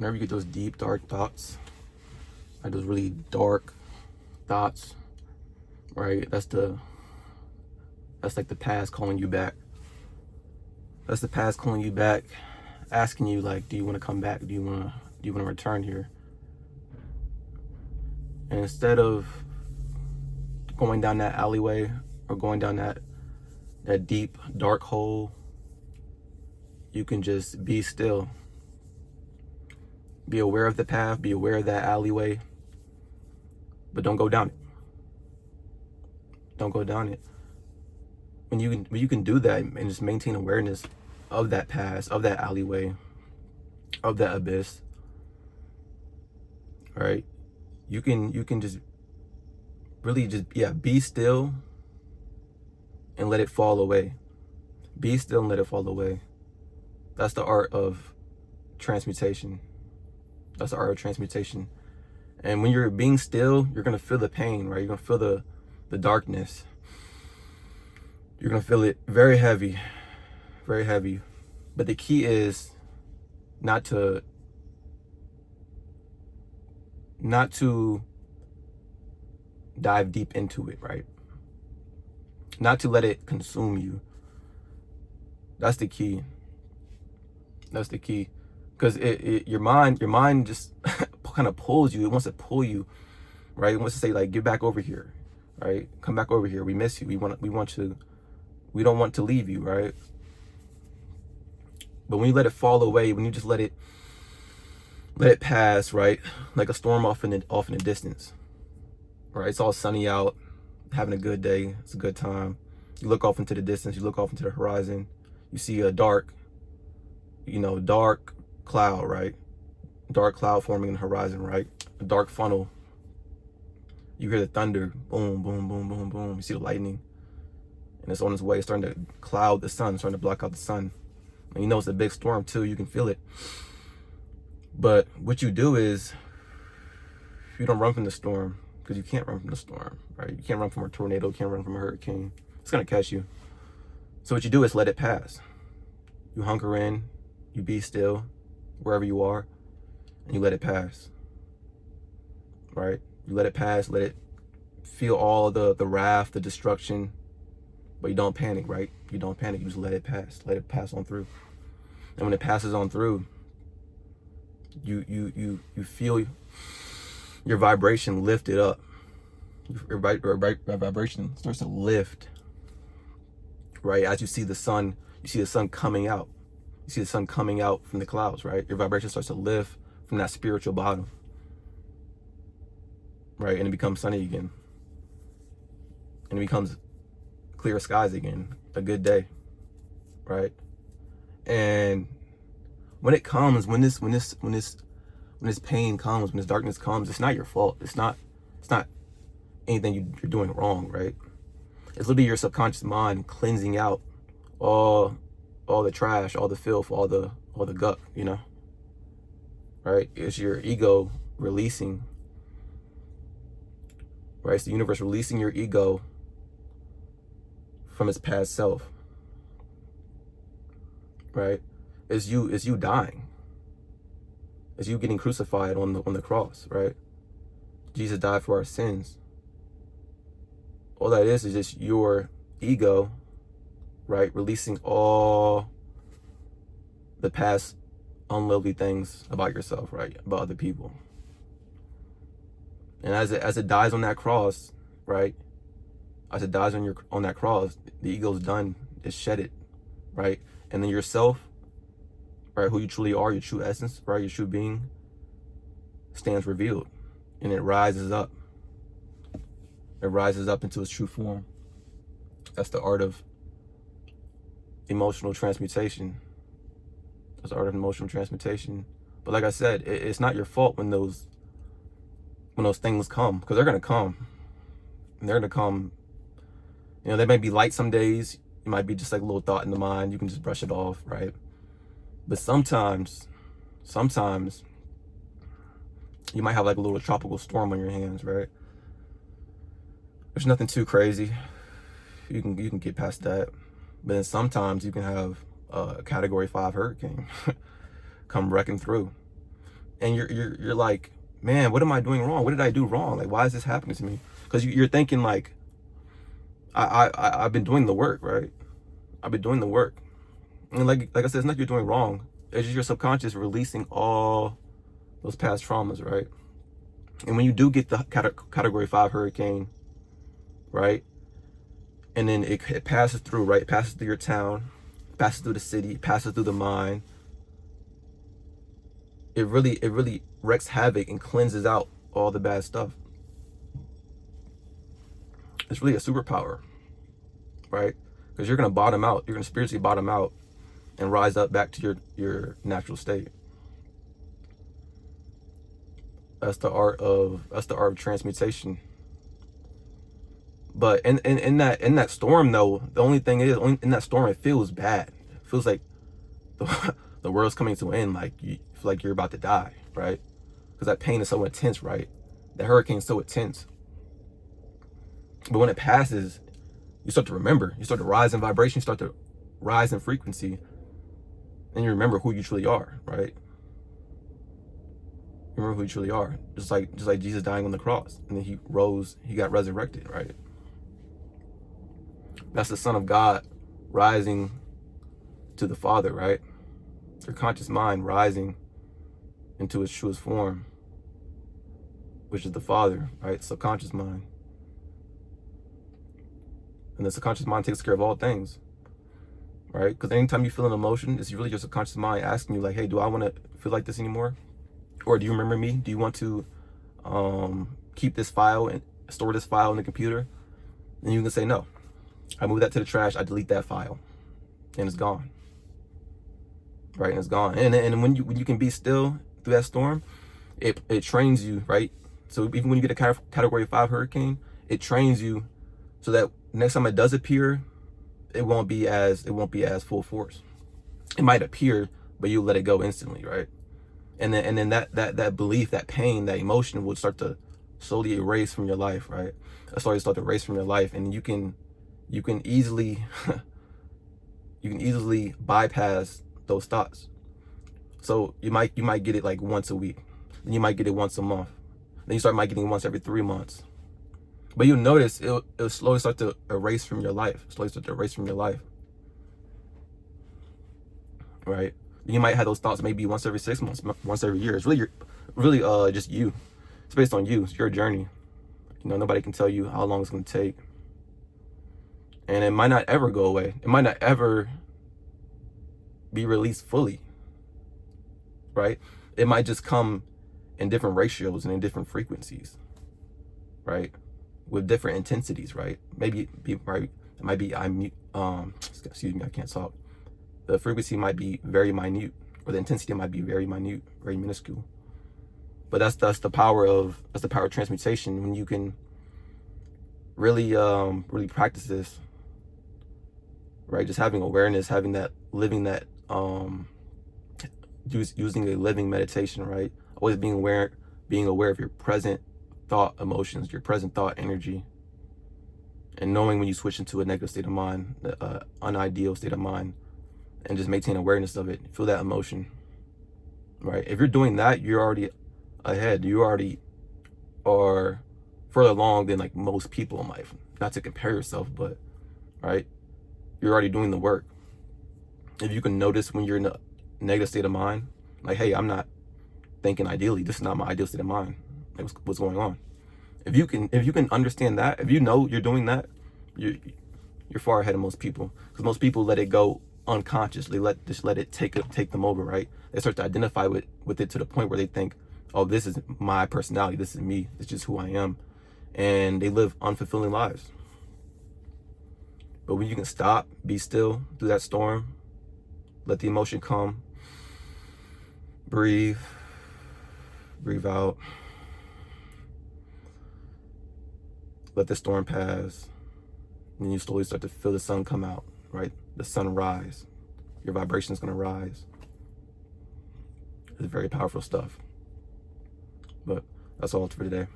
whenever you get those deep, dark thoughts, like those really dark thoughts, right? That's like the past calling you back. That's the past calling you back, asking you like, do you want to come back? Do you want to return here? And instead of going down that alleyway or going down that deep, dark hole, you can just be still. Be aware of the path, be aware of that alleyway, but don't go down it. Don't go down it. When you can do that and just maintain awareness of that path, of that alleyway, of that abyss, right? You can just really just, be still and let it fall away. Be still and let it fall away. That's the art of transmutation. That's the art of transmutation. And when you're being still, you're gonna feel the pain, right? You're gonna feel the darkness. You're gonna feel it very heavy, very heavy. But the key is not to dive deep into it, right? Not to let it consume you. That's the key. That's the key. Because your mind just kind of pulls you. It wants to pull you, right? It wants to say like, get back over here, right? Come back over here. We miss you. We don't want to leave you, right? But when you let it fall away, when you just let it pass, right? Like a storm off in the distance, right? It's all sunny out, having a good day. It's a good time. You look off into the distance. You look off into the horizon. You see a dark cloud, right? Dark cloud forming in the horizon, right? A dark funnel. You hear the thunder, boom, boom, boom, boom, boom. You see the lightning, and it's on its way. It's starting to cloud the sun, starting to block out the sun. And you know it's a big storm too. You can feel it. But what you do is, you don't run from the storm, because you can't run from the storm, right? You can't run from a tornado. You can't run from a hurricane. It's gonna catch you. So what you do is let it pass. You hunker in. You be still, wherever you are, and you let it pass, right? You let it pass, let it feel all the wrath, the destruction, but you don't panic, right? You don't panic, you just let it pass on through. And when it passes on through, you feel your vibration lifted up. Your vibration starts to lift, right? As you see the sun coming out. You see the sun coming out from the clouds, right? Your vibration starts to lift from that spiritual bottom, right? And it becomes sunny again. And it becomes clear skies again, a good day, right? And when it comes, when this pain comes, when this darkness comes, it's not your fault. It's not anything you're doing wrong, right? It's literally your subconscious mind cleansing out all the trash, all the filth, all the guck, right? It's your ego releasing, right? It's the universe releasing your ego from its past self, right? It's you dying. It's you getting crucified on the cross, right? Jesus died for our sins. All that is just your ego, right? Releasing all the past unlovely things about yourself, right? About other people. And as it dies on that cross, right? As it dies on that cross, the ego's done. It's shedded, right? And then yourself, right? Who you truly are, your true essence, right? Your true being stands revealed, and it rises up. It rises up into its true form. That's the art of emotional transmutation. That's the art of emotional transmutation. But like I said, it's not your fault when those things come, because they're gonna come. And they're gonna come. They may be light some days. It might be just like a little thought in the mind. You can just brush it off, right? But sometimes you might have like a little tropical storm on your hands, right? There's nothing too crazy. You can get past that. But then sometimes you can have a Category 5 hurricane come wrecking through. and you're like, man, what am I doing wrong? What did I do wrong? Like, why is this happening to me? Because you're thinking like, I've been doing the work, right? I've been doing the work, and like I said, it's not you're doing wrong. It's just your subconscious releasing all those past traumas, right? And when you do get the category 5 hurricane, right, and then it passes through, right? It passes through your town, passes through the city, passes through the mind. It really wreaks havoc and cleanses out all the bad stuff. It's really a superpower, right? Because you're gonna bottom out. You're gonna spiritually bottom out and rise up back to your natural state. That's the art of transmutation. But in that storm though, the only thing is, in that storm, it feels bad. It feels like the world's coming to an end. Like you feel like you're about to die, right? Because that pain is so intense, right? The hurricane's so intense. But when it passes, you start to remember. You start to rise in vibration. You start to rise in frequency, and you remember who you truly are, right? You remember who you truly are. Just like Jesus dying on the cross, and then he rose. He got resurrected, right? That's the Son of God rising to the Father, right? Your conscious mind rising into its truest form, which is the Father, right? Subconscious mind. And the subconscious mind takes care of all things, right? Because anytime you feel an emotion, it's really your subconscious mind asking you like, hey, do I want to feel like this anymore? Or do you remember me? Do you want to keep this file and store this file in the computer? And you can say, no. I move that to the trash. I delete that file. And it's gone. Right? And it's gone. And when you can be still through that storm, it trains you, right? So even when you get a category 5 hurricane, it trains you so that next time it does appear, it won't be as full force. It might appear, but you let it go instantly, right? And then that belief, that pain, that emotion will start to slowly erase from your life, right? Start to erase from your life, and you can easily bypass those thoughts. So you might get it like once a week, then you might get it once a month, then you might getting it once every 3 months. But you'll notice it'll slowly start to erase from your life. Right? You might have those thoughts maybe once every 6 months, once every year. It's really just you. It's based on you. It's your journey. You know, nobody can tell you how long it's going to take. And it might not ever go away. It might not ever be released fully. Right? It might just come in different ratios and in different frequencies. Right? With different intensities, right? Maybe right. It might be excuse me, I can't talk. The frequency might be very minute, or the intensity might be very minute, very minuscule. But that's the power of transmutation, when you can really practice this, right? Just having awareness, having that, living that, using a living meditation, right? Always being aware of your present thought emotions, your present thought energy, and knowing when you switch into a negative state of mind, unideal state of mind, and just maintain awareness of it. Feel that emotion, right? If you're doing that, you're already ahead. You already are further along than like most people in life. Not to compare yourself, but right, you're already doing the work. If you can notice when you're in a negative state of mind, like, hey, I'm not thinking ideally. This is not my ideal state of mind. Like, what's going on? If you can understand that, if you know you're doing that, you're far ahead of most people. Because most people let it go unconsciously, let it take them over, right? They start to identify with it to the point where they think, oh, this is my personality, this is me, this is just who I am, and they live unfulfilling lives. But when you can stop, be still through that storm, let the emotion come, breathe out, let the storm pass, and then you slowly start to feel the sun come out, right? The sun rise. Your vibration is going to rise. It's very powerful stuff. But that's all for today.